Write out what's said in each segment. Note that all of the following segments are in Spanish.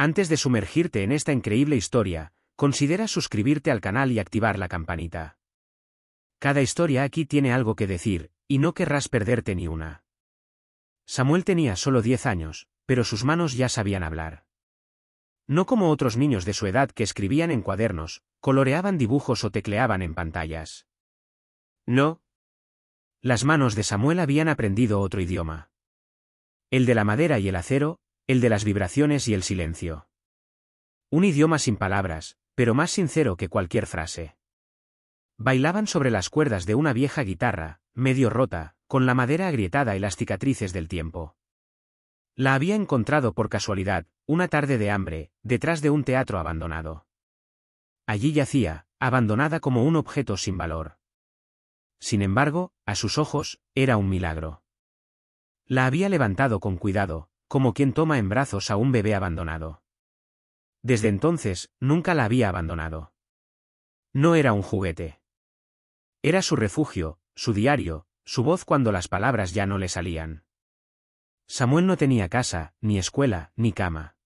Antes de sumergirte en esta increíble historia, considera suscribirte al canal y activar la campanita. Cada historia aquí tiene algo que decir, y no querrás perderte ni una. Samuel tenía solo 10 años, pero sus manos ya sabían hablar. No como otros niños de su edad que escribían en cuadernos, coloreaban dibujos o tecleaban en pantallas. No. Las manos de Samuel habían aprendido otro idioma. El de la madera y el acero, el de las vibraciones y el silencio. Un idioma sin palabras, pero más sincero que cualquier frase. Bailaban sobre las cuerdas de una vieja guitarra, medio rota, con la madera agrietada y las cicatrices del tiempo. La había encontrado por casualidad, una tarde de hambre, detrás de un teatro abandonado. Allí yacía, abandonada como un objeto sin valor. Sin embargo, a sus ojos, era un milagro. La había levantado con cuidado, como quien toma en brazos a un bebé abandonado. Desde entonces, nunca la había abandonado. No era un juguete. Era su refugio, su diario, su voz cuando las palabras ya no le salían. Samuel no tenía casa, ni escuela, ni cama.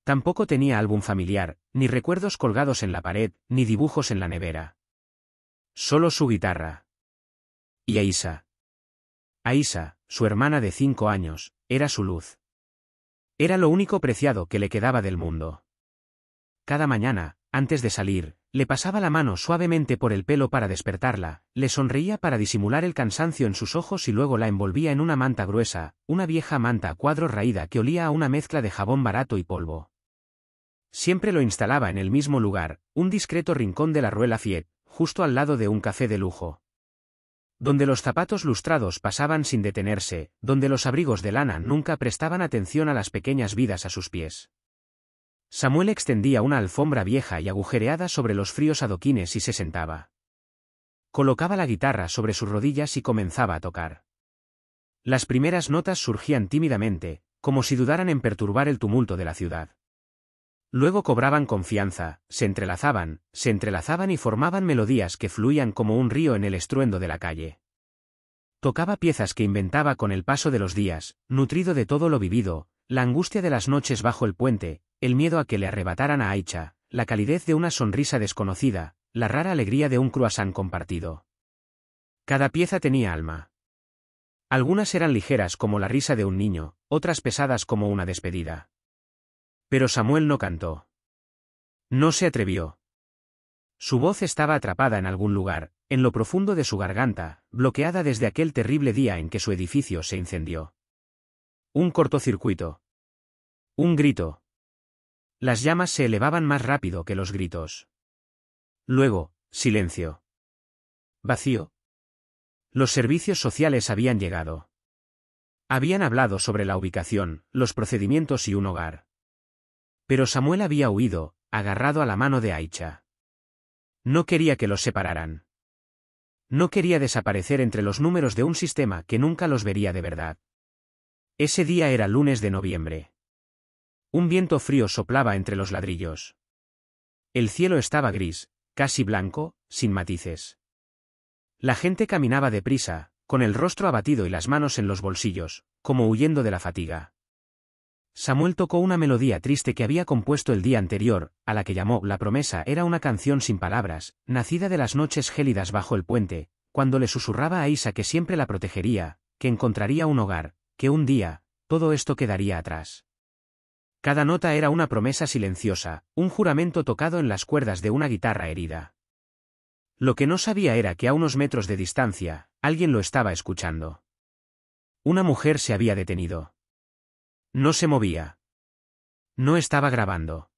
Tampoco tenía álbum familiar, ni recuerdos colgados en la pared, ni dibujos en la nevera. Solo su guitarra. Y Aisha. Aisha, su hermana de 5 años, era su luz. Era lo único preciado que le quedaba del mundo. Cada mañana, antes de salir, le pasaba la mano suavemente por el pelo para despertarla, le sonreía para disimular el cansancio en sus ojos y luego la envolvía en una manta gruesa, una vieja manta a cuadros raída que olía a una mezcla de jabón barato y polvo. Siempre lo instalaba en el mismo lugar, un discreto rincón de la Rue Lafayette, justo al lado de un café de lujo. Donde los zapatos lustrados pasaban sin detenerse, donde los abrigos de lana nunca prestaban atención a las pequeñas vidas a sus pies. Samuel extendía una alfombra vieja y agujereada sobre los fríos adoquines y se sentaba. Colocaba la guitarra sobre sus rodillas y comenzaba a tocar. Las primeras notas surgían tímidamente, como si dudaran en perturbar el tumulto de la ciudad. Luego cobraban confianza, se entrelazaban y formaban melodías que fluían como un río en el estruendo de la calle. Tocaba piezas que inventaba con el paso de los días, nutrido de todo lo vivido, la angustia de las noches bajo el puente, el miedo a que le arrebataran a Aisha, la calidez de una sonrisa desconocida, la rara alegría de un croissant compartido. Cada pieza tenía alma. Algunas eran ligeras como la risa de un niño, otras pesadas como una despedida. Pero Samuel no cantó. No se atrevió. Su voz estaba atrapada en algún lugar, en lo profundo de su garganta, bloqueada desde aquel terrible día en que su edificio se incendió. Un cortocircuito. Un grito. Las llamas se elevaban más rápido que los gritos. Luego, silencio. Vacío. Los servicios sociales habían llegado. Habían hablado sobre la ubicación, los procedimientos y un hogar. Pero Samuel había huido, agarrado a la mano de Aisha. No quería que los separaran. No quería desaparecer entre los números de un sistema que nunca los vería de verdad. Ese día era lunes de noviembre. Un viento frío soplaba entre los ladrillos. El cielo estaba gris, casi blanco, sin matices. La gente caminaba deprisa, con el rostro abatido y las manos en los bolsillos, como huyendo de la fatiga. Samuel tocó una melodía triste que había compuesto el día anterior, a la que llamó La Promesa. Era una canción sin palabras, nacida de las noches gélidas bajo el puente, cuando le susurraba a Aisha que siempre la protegería, que encontraría un hogar, que un día, todo esto quedaría atrás. Cada nota era una promesa silenciosa, un juramento tocado en las cuerdas de una guitarra herida. Lo que no sabía era que a unos metros de distancia, alguien lo estaba escuchando. Una mujer se había detenido. No se movía. No estaba grabando.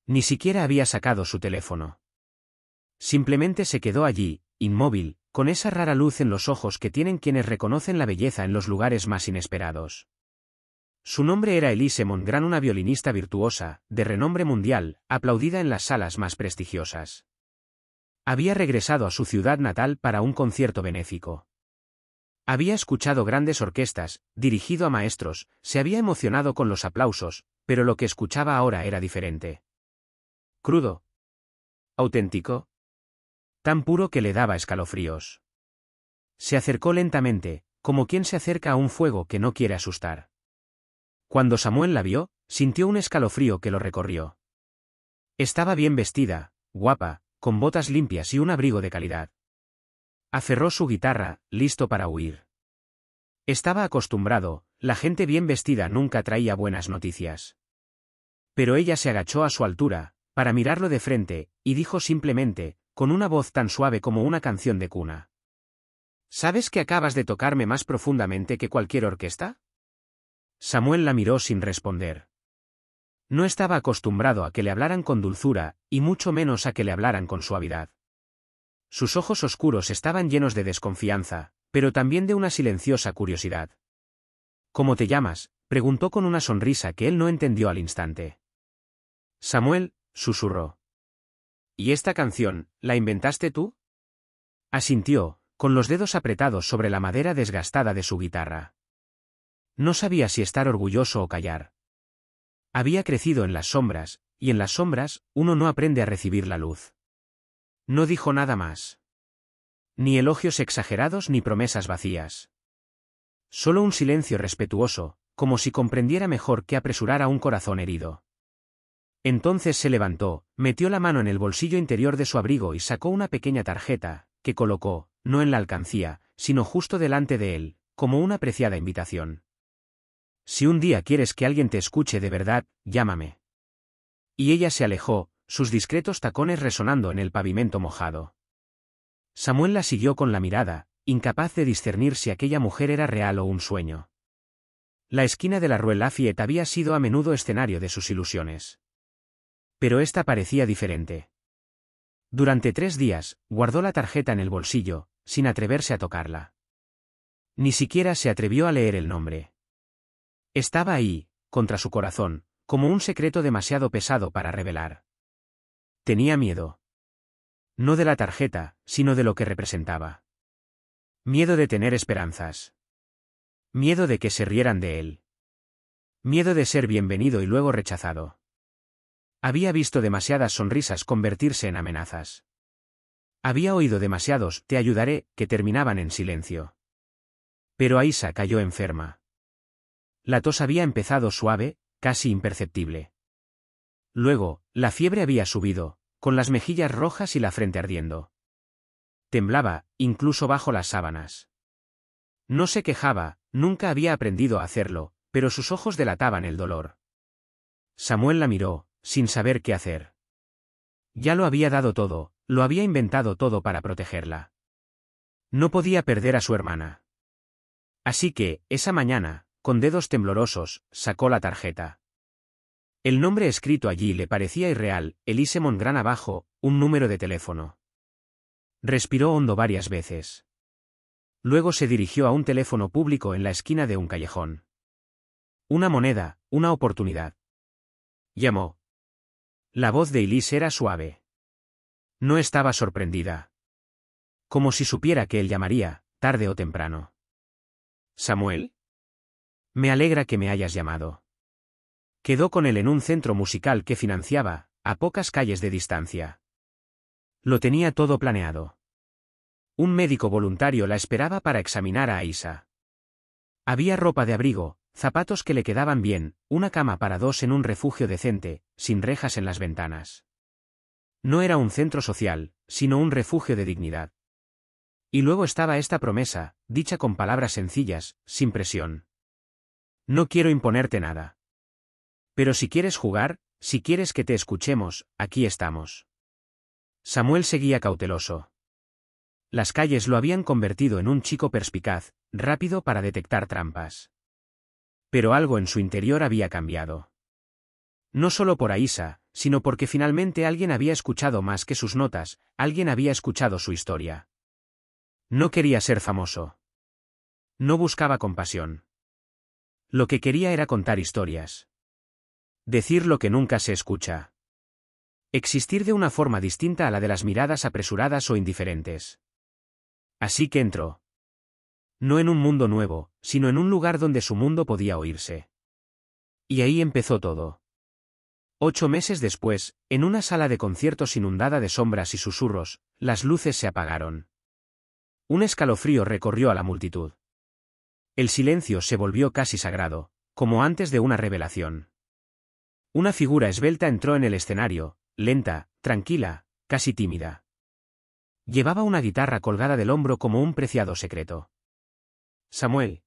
Ni siquiera había sacado su teléfono. Simplemente se quedó allí, inmóvil, con esa rara luz en los ojos que tienen quienes reconocen la belleza en los lugares más inesperados. Su nombre era Elise Montgrand, una violinista virtuosa, de renombre mundial, aplaudida en las salas más prestigiosas. Había regresado a su ciudad natal para un concierto benéfico. Había escuchado grandes orquestas, dirigido a maestros, se había emocionado con los aplausos, pero lo que escuchaba ahora era diferente. Crudo. Auténtico. Tan puro que le daba escalofríos. Se acercó lentamente, como quien se acerca a un fuego que no quiere asustar. Cuando Samuel la vio, sintió un escalofrío que lo recorrió. Estaba bien vestida, guapa, con botas limpias y un abrigo de calidad. Aferró su guitarra, listo para huir. Estaba acostumbrado, la gente bien vestida nunca traía buenas noticias. Pero ella se agachó a su altura, para mirarlo de frente, y dijo simplemente, con una voz tan suave como una canción de cuna: ¿Sabes que acabas de tocarme más profundamente que cualquier orquesta? Samuel la miró sin responder. No estaba acostumbrado a que le hablaran con dulzura, y mucho menos a que le hablaran con suavidad. Sus ojos oscuros estaban llenos de desconfianza, pero también de una silenciosa curiosidad. ¿Cómo te llamas?, preguntó con una sonrisa que él no entendió al instante. Samuel, susurró. ¿Y esta canción, la inventaste tú? Asintió, con los dedos apretados sobre la madera desgastada de su guitarra. No sabía si estar orgulloso o callar. Había crecido en las sombras, y en las sombras, uno no aprende a recibir la luz. No dijo nada más. Ni elogios exagerados ni promesas vacías. Solo un silencio respetuoso, como si comprendiera mejor que apresurar a un corazón herido. Entonces se levantó, metió la mano en el bolsillo interior de su abrigo y sacó una pequeña tarjeta, que colocó, no en la alcancía, sino justo delante de él, como una preciada invitación. Si un día quieres que alguien te escuche de verdad, llámame. Y ella se alejó, sus discretos tacones resonando en el pavimento mojado. Samuel la siguió con la mirada, incapaz de discernir si aquella mujer era real o un sueño. La esquina de la Rue Lafayette había sido a menudo escenario de sus ilusiones. Pero esta parecía diferente. Durante 3 días, guardó la tarjeta en el bolsillo, sin atreverse a tocarla. Ni siquiera se atrevió a leer el nombre. Estaba ahí, contra su corazón, como un secreto demasiado pesado para revelar. Tenía miedo. No de la tarjeta, sino de lo que representaba. Miedo de tener esperanzas. Miedo de que se rieran de él. Miedo de ser bienvenido y luego rechazado. Había visto demasiadas sonrisas convertirse en amenazas. Había oído demasiados «te ayudaré» que terminaban en silencio. Pero Aisha cayó enferma. La tos había empezado suave, casi imperceptible. Luego, la fiebre había subido, con las mejillas rojas y la frente ardiendo. Temblaba, incluso bajo las sábanas. No se quejaba, nunca había aprendido a hacerlo, pero sus ojos delataban el dolor. Samuel la miró, sin saber qué hacer. Ya lo había dado todo, lo había inventado todo para protegerla. No podía perder a su hermana. Así que, esa mañana, con dedos temblorosos, sacó la tarjeta. El nombre escrito allí le parecía irreal, Elise Mongrand abajo, un número de teléfono. Respiró hondo varias veces. Luego se dirigió a un teléfono público en la esquina de un callejón. Una moneda, una oportunidad. Llamó. La voz de Elise era suave. No estaba sorprendida. Como si supiera que él llamaría, tarde o temprano. ¿Samuel? Me alegra que me hayas llamado. Quedó con él en un centro musical que financiaba, a pocas calles de distancia. Lo tenía todo planeado. Un médico voluntario la esperaba para examinar a Aisha. Había ropa de abrigo, zapatos que le quedaban bien, una cama para 2 en un refugio decente, sin rejas en las ventanas. No era un centro social, sino un refugio de dignidad. Y luego estaba esta promesa, dicha con palabras sencillas, sin presión. No quiero imponerte nada. Pero si quieres jugar, si quieres que te escuchemos, aquí estamos. Samuel seguía cauteloso. Las calles lo habían convertido en un chico perspicaz, rápido para detectar trampas. Pero algo en su interior había cambiado. No solo por Aisha, sino porque finalmente alguien había escuchado más que sus notas, alguien había escuchado su historia. No quería ser famoso. No buscaba compasión. Lo que quería era contar historias. Decir lo que nunca se escucha. Existir de una forma distinta a la de las miradas apresuradas o indiferentes. Así que entró. No en un mundo nuevo, sino en un lugar donde su mundo podía oírse. Y ahí empezó todo. 8 meses después, en una sala de conciertos inundada de sombras y susurros, las luces se apagaron. Un escalofrío recorrió a la multitud. El silencio se volvió casi sagrado, como antes de una revelación. Una figura esbelta entró en el escenario, lenta, tranquila, casi tímida. Llevaba una guitarra colgada del hombro como un preciado secreto. Samuel.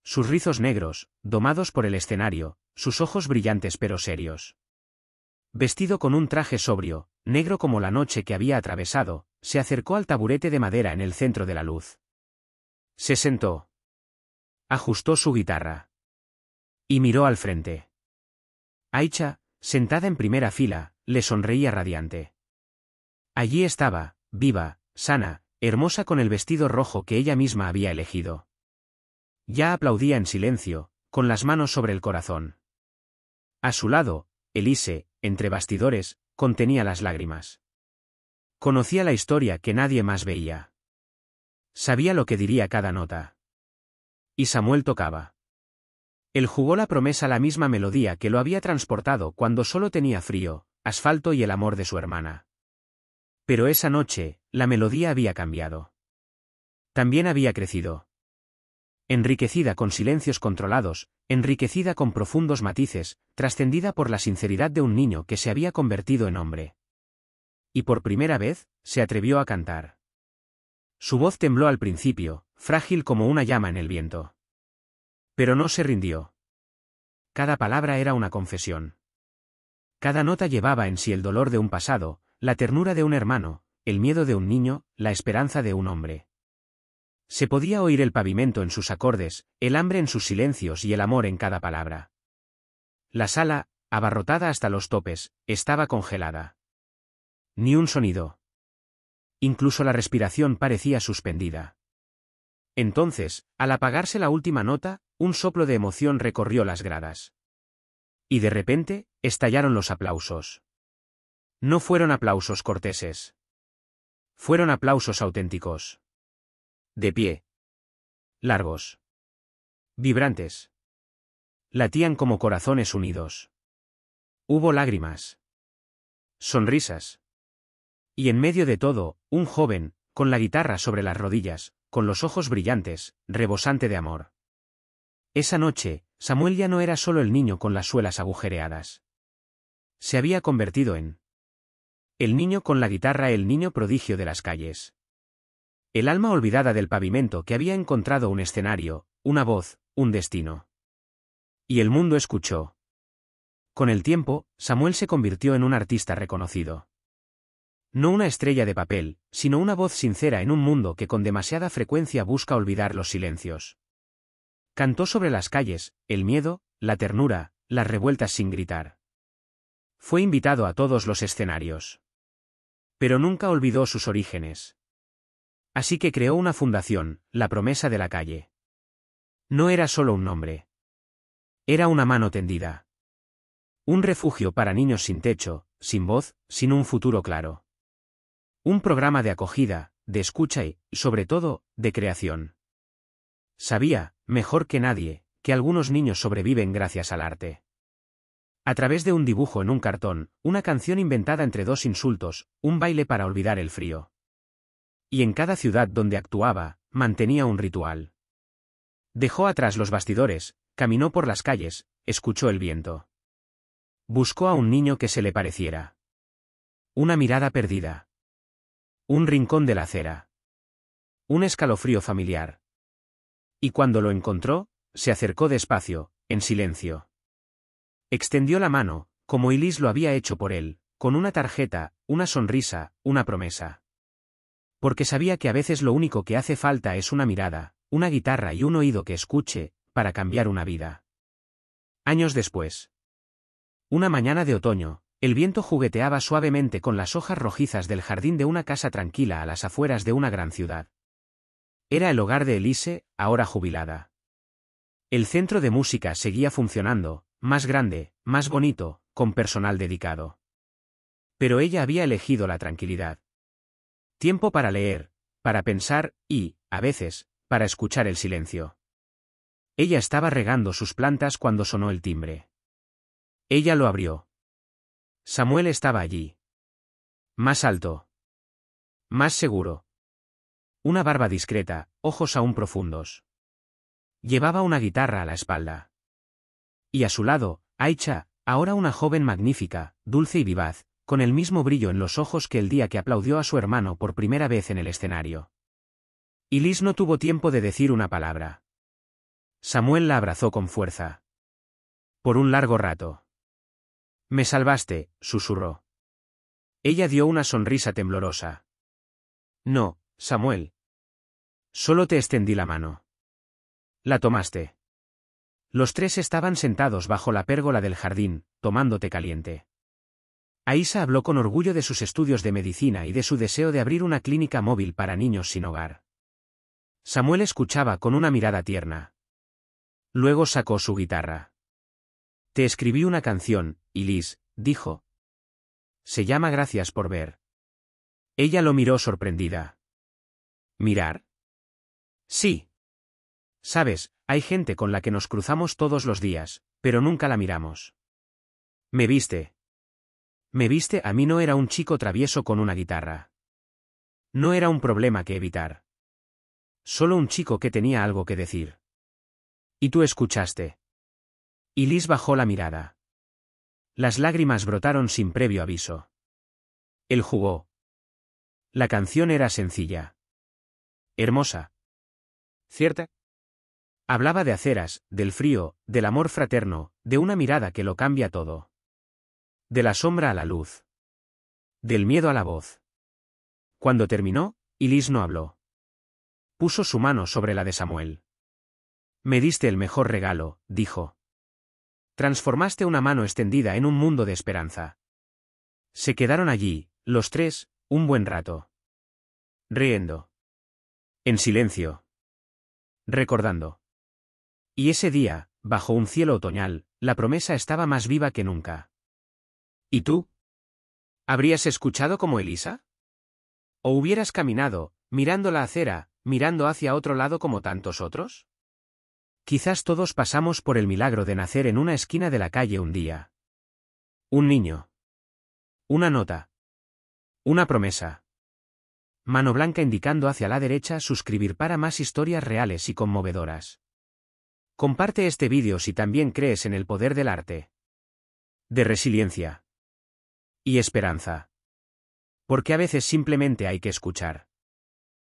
Sus rizos negros, domados por el escenario, sus ojos brillantes pero serios. Vestido con un traje sobrio, negro como la noche que había atravesado, se acercó al taburete de madera en el centro de la luz. Se sentó. Ajustó su guitarra. Y miró al frente. Aicha, sentada en primera fila, le sonreía radiante. Allí estaba, viva, sana, hermosa con el vestido rojo que ella misma había elegido. Ya aplaudía en silencio, con las manos sobre el corazón. A su lado, Elise, entre bastidores, contenía las lágrimas. Conocía la historia que nadie más veía. Sabía lo que diría cada nota. Y Samuel tocaba. Él jugó la promesa, la misma melodía que lo había transportado cuando solo tenía frío, asfalto y el amor de su hermana. Pero esa noche, la melodía había cambiado. También había crecido. Enriquecida con silencios controlados, enriquecida con profundos matices, trascendida por la sinceridad de un niño que se había convertido en hombre. Y por primera vez, se atrevió a cantar. Su voz tembló al principio, frágil como una llama en el viento. Pero no se rindió. Cada palabra era una confesión. Cada nota llevaba en sí el dolor de un pasado, la ternura de un hermano, el miedo de un niño, la esperanza de un hombre. Se podía oír el pavimento en sus acordes, el hambre en sus silencios y el amor en cada palabra. La sala, abarrotada hasta los topes, estaba congelada. Ni un sonido. Incluso la respiración parecía suspendida. Entonces, al apagarse la última nota, un soplo de emoción recorrió las gradas. Y de repente, estallaron los aplausos. No fueron aplausos corteses. Fueron aplausos auténticos. De pie. Largos. Vibrantes. Latían como corazones unidos. Hubo lágrimas. Sonrisas. Y en medio de todo, un joven, con la guitarra sobre las rodillas, con los ojos brillantes, rebosante de amor. Esa noche, Samuel ya no era solo el niño con las suelas agujereadas. Se había convertido en el niño con la guitarra, el niño prodigio de las calles. El alma olvidada del pavimento que había encontrado un escenario, una voz, un destino. Y el mundo escuchó. Con el tiempo, Samuel se convirtió en un artista reconocido. No una estrella de papel, sino una voz sincera en un mundo que con demasiada frecuencia busca olvidar los silencios. Cantó sobre las calles, el miedo, la ternura, las revueltas sin gritar. Fue invitado a todos los escenarios. Pero nunca olvidó sus orígenes. Así que creó una fundación, la Promesa de la Calle. No era solo un nombre. Era una mano tendida. Un refugio para niños sin techo, sin voz, sin un futuro claro. Un programa de acogida, de escucha y, sobre todo, de creación. Sabía, mejor que nadie, que algunos niños sobreviven gracias al arte. A través de un dibujo en un cartón, una canción inventada entre dos insultos, un baile para olvidar el frío. Y en cada ciudad donde actuaba, mantenía un ritual. Dejó atrás los bastidores, caminó por las calles, escuchó el viento. Buscó a un niño que se le pareciera. Una mirada perdida. Un rincón de la acera. Un escalofrío familiar. Y cuando lo encontró, se acercó despacio, en silencio. Extendió la mano, como Ilis lo había hecho por él, con una tarjeta, una sonrisa, una promesa. Porque sabía que a veces lo único que hace falta es una mirada, una guitarra y un oído que escuche, para cambiar una vida. Años después. Una mañana de otoño, el viento jugueteaba suavemente con las hojas rojizas del jardín de una casa tranquila a las afueras de una gran ciudad. Era el hogar de Elise, ahora jubilada. El centro de música seguía funcionando, más grande, más bonito, con personal dedicado. Pero ella había elegido la tranquilidad. Tiempo para leer, para pensar y, a veces, para escuchar el silencio. Ella estaba regando sus plantas cuando sonó el timbre. Ella lo abrió. Samuel estaba allí. Más alto. Más seguro. Una barba discreta, ojos aún profundos. Llevaba una guitarra a la espalda. Y a su lado, Aicha, Ahora una joven magnífica, dulce y vivaz, con el mismo brillo en los ojos que el día que aplaudió a su hermano por primera vez en el escenario. Y Liz no tuvo tiempo de decir una palabra. Samuel la abrazó con fuerza. Por un largo rato. «Me salvaste», susurró. Ella dio una sonrisa temblorosa. «No, Samuel. Solo te extendí la mano». La tomaste. Los tres estaban sentados bajo la pérgola del jardín, tomando té caliente. Aisha habló con orgullo de sus estudios de medicina y de su deseo de abrir una clínica móvil para niños sin hogar. Samuel escuchaba con una mirada tierna. Luego sacó su guitarra. «Te escribí una canción, y Liz», dijo. «Se llama Gracias por ver». Ella lo miró sorprendida. «¿Mirar?» «Sí. Sabes, hay gente con la que nos cruzamos todos los días, pero nunca la miramos». «¿Me viste?» «Me viste, a mí no era un chico travieso con una guitarra. No era un problema que evitar. Solo un chico que tenía algo que decir. Y tú escuchaste». Y Liz bajó la mirada. Las lágrimas brotaron sin previo aviso. Él jugó. La canción era sencilla. Hermosa. ¿Cierta? Hablaba de aceras, del frío, del amor fraterno, de una mirada que lo cambia todo. De la sombra a la luz. Del miedo a la voz. Cuando terminó, Liz no habló. Puso su mano sobre la de Samuel. «Me diste el mejor regalo», dijo. «Transformaste una mano extendida en un mundo de esperanza». Se quedaron allí, los tres, un buen rato. Riendo. En silencio. Recordando. Y ese día, bajo un cielo otoñal, la promesa estaba más viva que nunca. ¿Y tú? ¿Habrías escuchado como Elisa? ¿O hubieras caminado, mirando la acera, mirando hacia otro lado como tantos otros? Quizás todos pasamos por el milagro de nacer en una esquina de la calle un día. Un niño. Una nota. Una promesa. Mano blanca indicando hacia la derecha suscribir para más historias reales y conmovedoras. Comparte este vídeo si también crees en el poder del arte. De resiliencia. Y esperanza. Porque a veces simplemente hay que escuchar.